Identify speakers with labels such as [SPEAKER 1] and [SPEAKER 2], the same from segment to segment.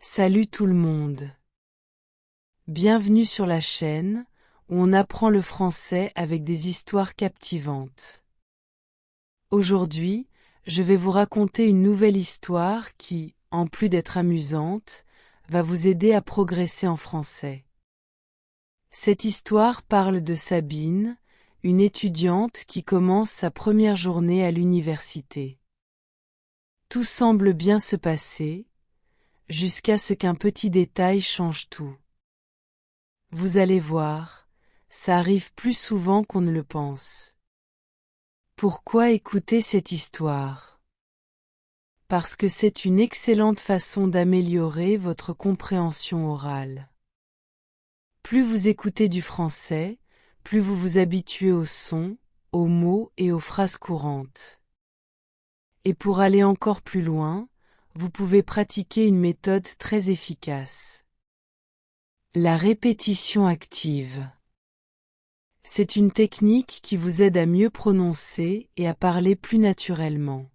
[SPEAKER 1] Salut tout le monde. Bienvenue sur la chaîne, où on apprend le français avec des histoires captivantes. Aujourd'hui, je vais vous raconter une nouvelle histoire qui, en plus d'être amusante, va vous aider à progresser en français. Cette histoire parle de Sabine, une étudiante qui commence sa première journée à l'université. Tout semble bien se passer, jusqu'à ce qu'un petit détail change tout. Vous allez voir, ça arrive plus souvent qu'on ne le pense. Pourquoi écouter cette histoire? Parce que c'est une excellente façon d'améliorer votre compréhension orale. Plus vous écoutez du français, plus vous vous habituez aux sons, aux mots et aux phrases courantes. Et pour aller encore plus loin, vous pouvez pratiquer une méthode très efficace. La répétition active. C'est une technique qui vous aide à mieux prononcer et à parler plus naturellement.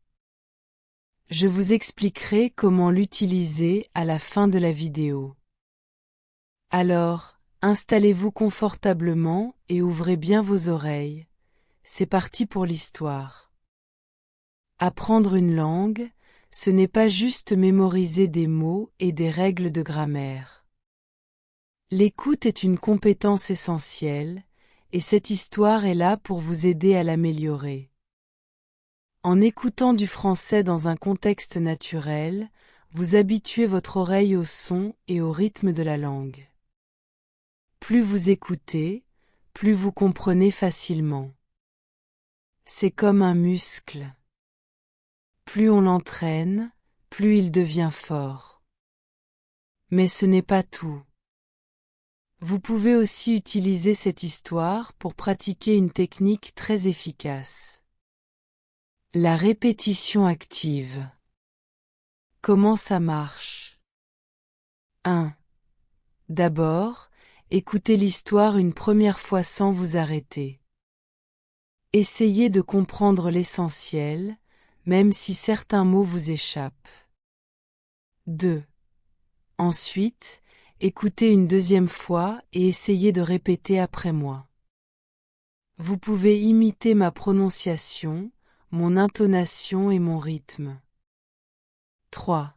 [SPEAKER 1] Je vous expliquerai comment l'utiliser à la fin de la vidéo. Alors, installez-vous confortablement et ouvrez bien vos oreilles. C'est parti pour l'histoire. Apprendre une langue, ce n'est pas juste mémoriser des mots et des règles de grammaire. L'écoute est une compétence essentielle, et cette histoire est là pour vous aider à l'améliorer. En écoutant du français dans un contexte naturel, vous habituez votre oreille au son et au rythme de la langue. Plus vous écoutez, plus vous comprenez facilement. C'est comme un muscle. Plus on l'entraîne, plus il devient fort. Mais ce n'est pas tout. Vous pouvez aussi utiliser cette histoire pour pratiquer une technique très efficace. La répétition active. Comment ça marche? 1. D'abord, écoutez l'histoire une première fois sans vous arrêter. Essayez de comprendre l'essentiel, même si certains mots vous échappent. 2. Ensuite, écoutez une deuxième fois et essayez de répéter après moi. Vous pouvez imiter ma prononciation, mon intonation et mon rythme. 3.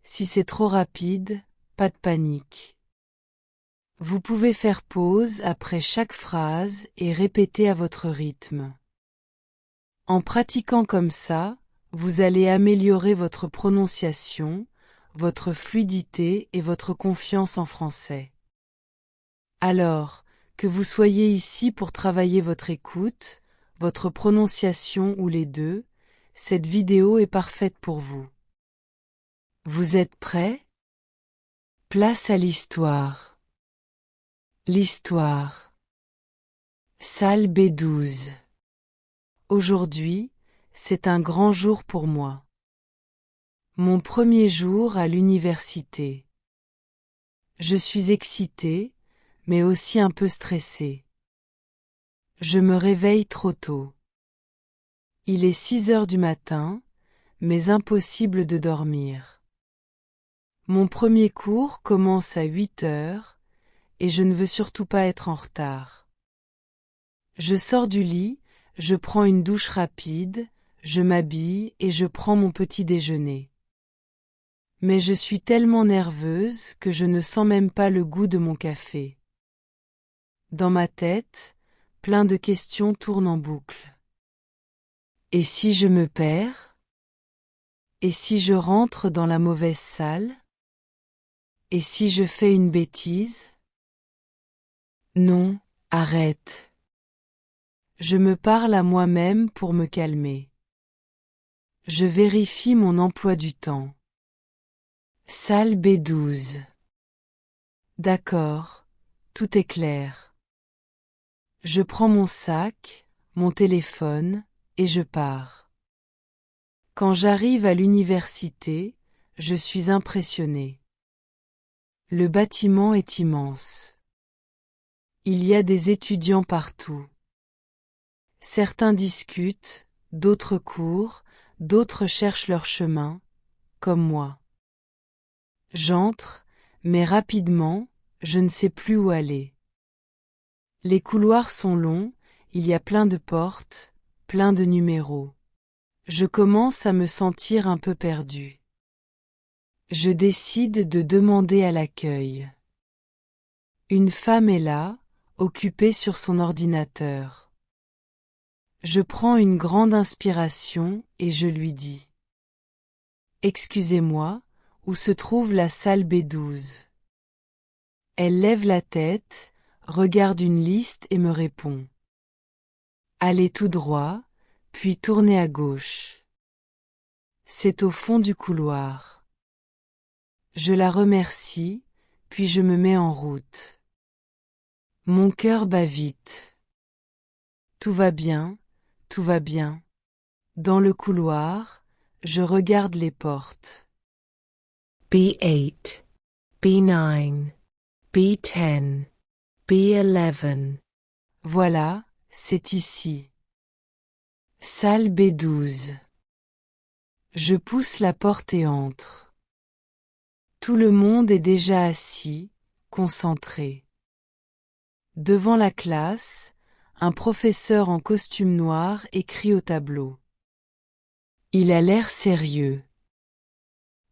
[SPEAKER 1] Si c'est trop rapide, pas de panique. Vous pouvez faire pause après chaque phrase et répéter à votre rythme. En pratiquant comme ça, vous allez améliorer votre prononciation, votre fluidité et votre confiance en français. Alors, que vous soyez ici pour travailler votre écoute, votre prononciation ou les deux, cette vidéo est parfaite pour vous. Vous êtes prêts? Place à l'histoire. L'histoire. Salle B12. Aujourd'hui, c'est un grand jour pour moi. Mon premier jour à l'université. Je suis excitée, mais aussi un peu stressée. Je me réveille trop tôt. Il est 6 heures du matin, mais impossible de dormir. Mon premier cours commence à 8 heures, et je ne veux surtout pas être en retard. Je sors du lit, je prends une douche rapide, je m'habille et je prends mon petit déjeuner. Mais je suis tellement nerveuse que je ne sens même pas le goût de mon café. Dans ma tête, plein de questions tournent en boucle. Et si je me perds? Et si je rentre dans la mauvaise salle? Et si je fais une bêtise? Non, arrête. Je me parle à moi-même pour me calmer. Je vérifie mon emploi du temps. Salle B12. D'accord, tout est clair. Je prends mon sac, mon téléphone, et je pars. Quand j'arrive à l'université, je suis impressionnée. Le bâtiment est immense. Il y a des étudiants partout. Certains discutent, d'autres courent, d'autres cherchent leur chemin, comme moi. J'entre, mais rapidement, je ne sais plus où aller. Les couloirs sont longs, il y a plein de portes, plein de numéros. Je commence à me sentir un peu perdu. Je décide de demander à l'accueil. Une femme est là, occupée sur son ordinateur. Je prends une grande inspiration et je lui dis. Excusez-moi, où se trouve la salle B12 ? Elle lève la tête, regarde une liste et me répond. Allez tout droit, puis tournez à gauche. C'est au fond du couloir. Je la remercie, puis je me mets en route. Mon cœur bat vite. Tout va bien, tout va bien. Dans le couloir, je regarde les portes. B8, B9, B10, B11. Voilà, c'est ici. Salle B12. Je pousse la porte et entre. Tout le monde est déjà assis, concentré. Devant la classe, un professeur en costume noir écrit au tableau. Il a l'air sérieux.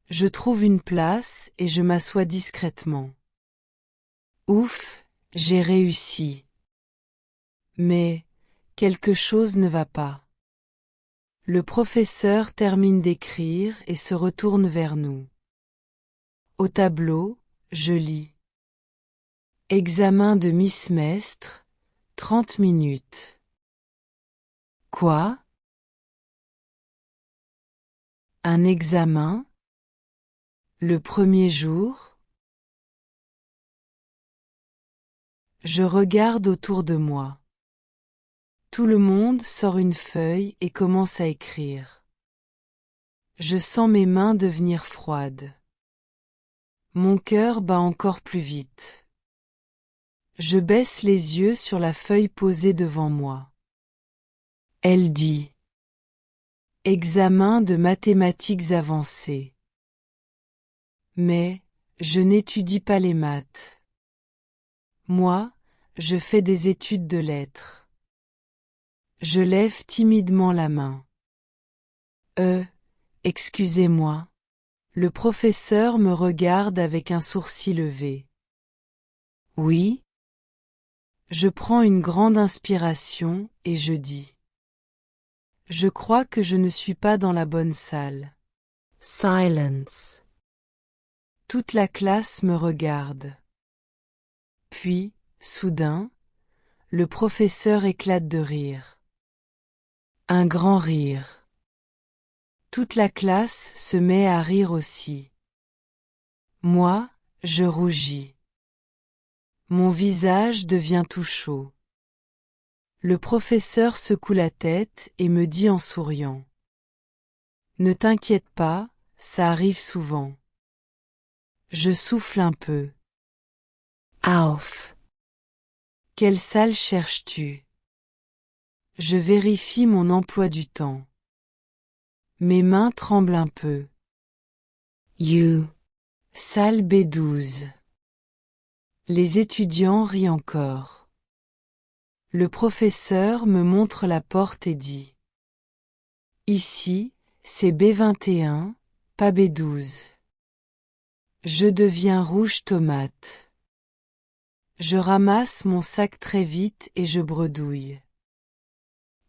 [SPEAKER 1] Je trouve une place et je m'assois discrètement. Ouf, j'ai réussi. Mais, quelque chose ne va pas. Le professeur termine d'écrire et se retourne vers nous. Au tableau, je lis. Examen de mi-semestre, 30 minutes. Quoi? Un examen? Le premier jour? Je regarde autour de moi. Tout le monde sort une feuille et commence à écrire. Je sens mes mains devenir froides. Mon cœur bat encore plus vite. Je baisse les yeux sur la feuille posée devant moi. Elle dit « Examen de mathématiques avancées ». Mais, je n'étudie pas les maths. Moi, je fais des études de lettres. Je lève timidement la main. Excusez-moi. Le professeur me regarde avec un sourcil levé. Oui? Je prends une grande inspiration et je dis. Je crois que je ne suis pas dans la bonne salle. Silence. Toute la classe me regarde. Puis, soudain, le professeur éclate de rire. Un grand rire. Toute la classe se met à rire aussi. Moi, je rougis. Mon visage devient tout chaud. Le professeur secoue la tête et me dit en souriant. Ne t'inquiète pas, ça arrive souvent. Je souffle un peu. Auf. Quelle salle cherches-tu? Je vérifie mon emploi du temps. Mes mains tremblent un peu. You. Salle B12. Les étudiants rient encore. Le professeur me montre la porte et dit. Ici, c'est B21, pas B12. Je deviens rouge tomate. Je ramasse mon sac très vite et je bredouille.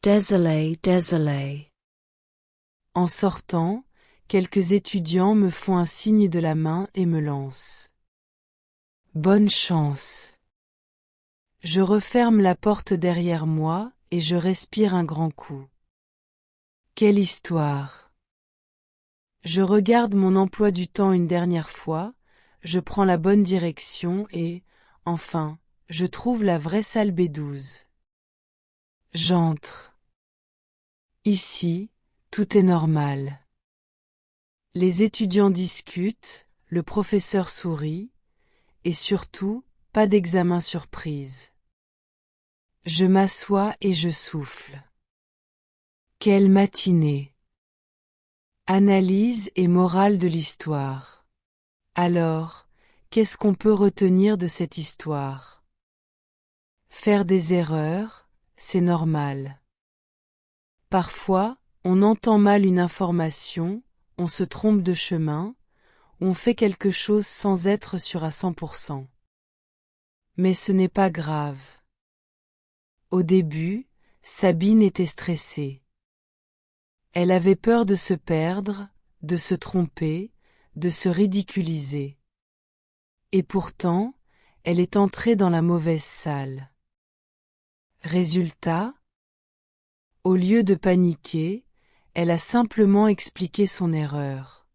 [SPEAKER 1] Désolé, désolé. En sortant, quelques étudiants me font un signe de la main et me lancent. Bonne chance. Je referme la porte derrière moi et je respire un grand coup. Quelle histoire! Je regarde mon emploi du temps une dernière fois, je prends la bonne direction et, enfin, je trouve la vraie salle B12. J'entre. Ici, tout est normal. Les étudiants discutent, le professeur sourit, et surtout, pas d'examen surprise. Je m'assois et je souffle. Quelle matinée! Analyse et morale de l'histoire. Alors, qu'est-ce qu'on peut retenir de cette histoire? Faire des erreurs, c'est normal. Parfois, on entend mal une information, on se trompe de chemin, on fait quelque chose sans être sûr à 100%. Mais ce n'est pas grave. Au début, Sabine était stressée. Elle avait peur de se perdre, de se tromper, de se ridiculiser. Et pourtant, elle est entrée dans la mauvaise salle. Résultat, au lieu de paniquer, elle a simplement expliqué son erreur.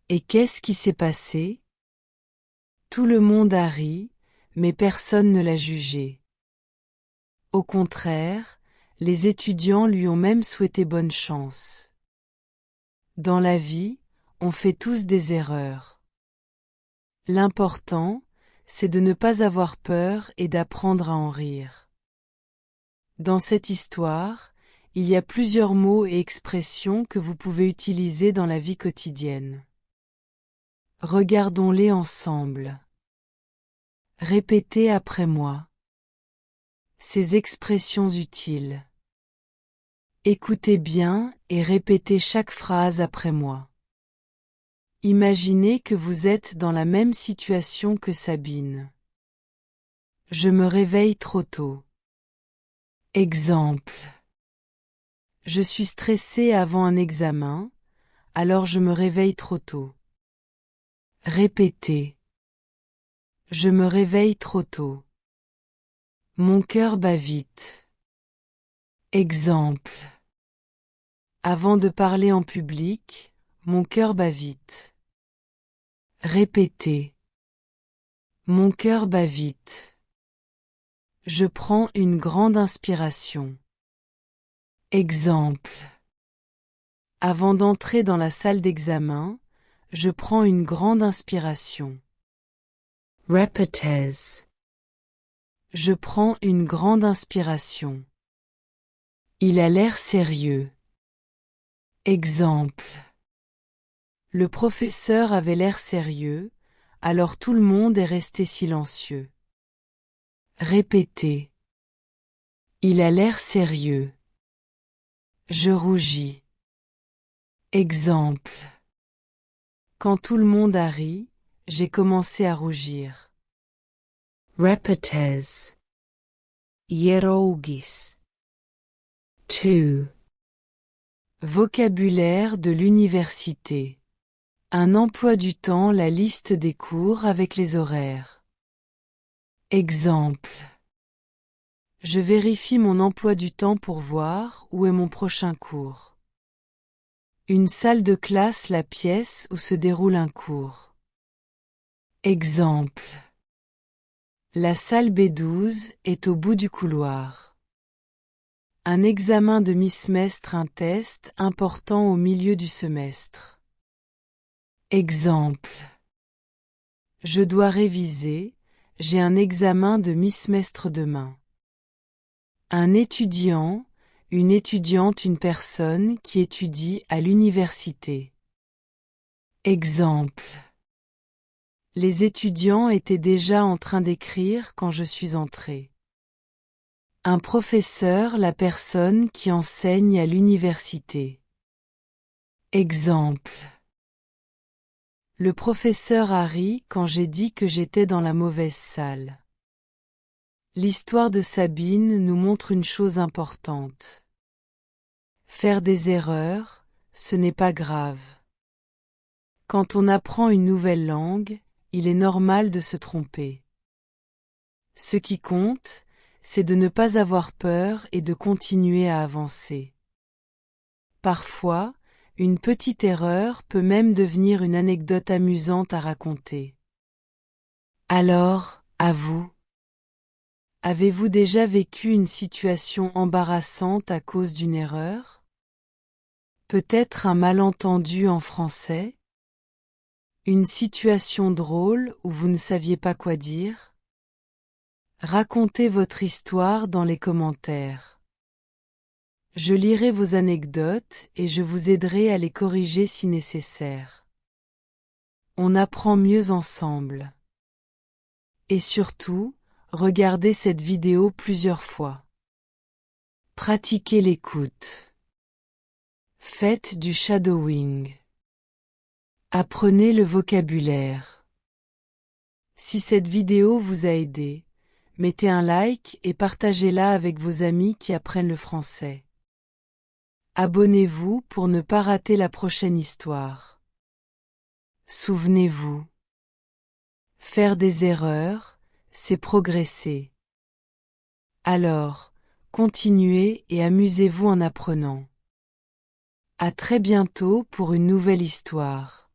[SPEAKER 1] Et qu'est-ce qui s'est passé? Tout le monde a ri, mais personne ne l'a jugée. Au contraire, les étudiants lui ont même souhaité bonne chance. Dans la vie, on fait tous des erreurs. L'important, c'est de ne pas avoir peur et d'apprendre à en rire. Dans cette histoire, il y a plusieurs mots et expressions que vous pouvez utiliser dans la vie quotidienne. Regardons-les ensemble. Répétez après moi. Ces expressions utiles. Écoutez bien et répétez chaque phrase après moi. Imaginez que vous êtes dans la même situation que Sabine. Je me réveille trop tôt. Exemple. Je suis stressée avant un examen, alors je me réveille trop tôt. Répétez. Je me réveille trop tôt. Mon cœur bat vite. Exemple. Avant de parler en public, mon cœur bat vite. Répétez. Mon cœur bat vite. Je prends une grande inspiration. Exemple. Avant d'entrer dans la salle d'examen, je prends une grande inspiration. Répétez. Je prends une grande inspiration. Il a l'air sérieux. Exemple. Le professeur avait l'air sérieux, alors tout le monde est resté silencieux. Répétez. Il a l'air sérieux. Je rougis. Exemple. Quand tout le monde a ri, j'ai commencé à rougir. Répétez. Hierougis. 2. Vocabulaire de l'université. Un emploi du temps, la liste des cours avec les horaires. Exemple. Je vérifie mon emploi du temps pour voir où est mon prochain cours. Une salle de classe, la pièce où se déroule un cours. Exemple. La salle B12 est au bout du couloir. Un examen de mi-semestre, un test important au milieu du semestre. Exemple. Je dois réviser, j'ai un examen de mi-semestre demain. Un étudiant, une étudiante, une personne qui étudie à l'université. Exemple. Les étudiants étaient déjà en train d'écrire quand je suis entrée. Un professeur, la personne qui enseigne à l'université. Exemple. Le professeur a ri quand j'ai dit que j'étais dans la mauvaise salle. L'histoire de Sabine nous montre une chose importante. Faire des erreurs, ce n'est pas grave. Quand on apprend une nouvelle langue, il est normal de se tromper. Ce qui compte, c'est de ne pas avoir peur et de continuer à avancer. Parfois, une petite erreur peut même devenir une anecdote amusante à raconter. Alors, à vous. Avez-vous déjà vécu une situation embarrassante à cause d'une erreur? Peut-être un malentendu en français? Une situation drôle où vous ne saviez pas quoi dire? Racontez votre histoire dans les commentaires. Je lirai vos anecdotes et je vous aiderai à les corriger si nécessaire. On apprend mieux ensemble. Et surtout, regardez cette vidéo plusieurs fois. Pratiquez l'écoute. Faites du shadowing. Apprenez le vocabulaire. Si cette vidéo vous a aidé, mettez un like et partagez-la avec vos amis qui apprennent le français. Abonnez-vous pour ne pas rater la prochaine histoire. Souvenez-vous. Faire des erreurs, c'est progresser. Alors, continuez et amusez-vous en apprenant. À très bientôt pour une nouvelle histoire.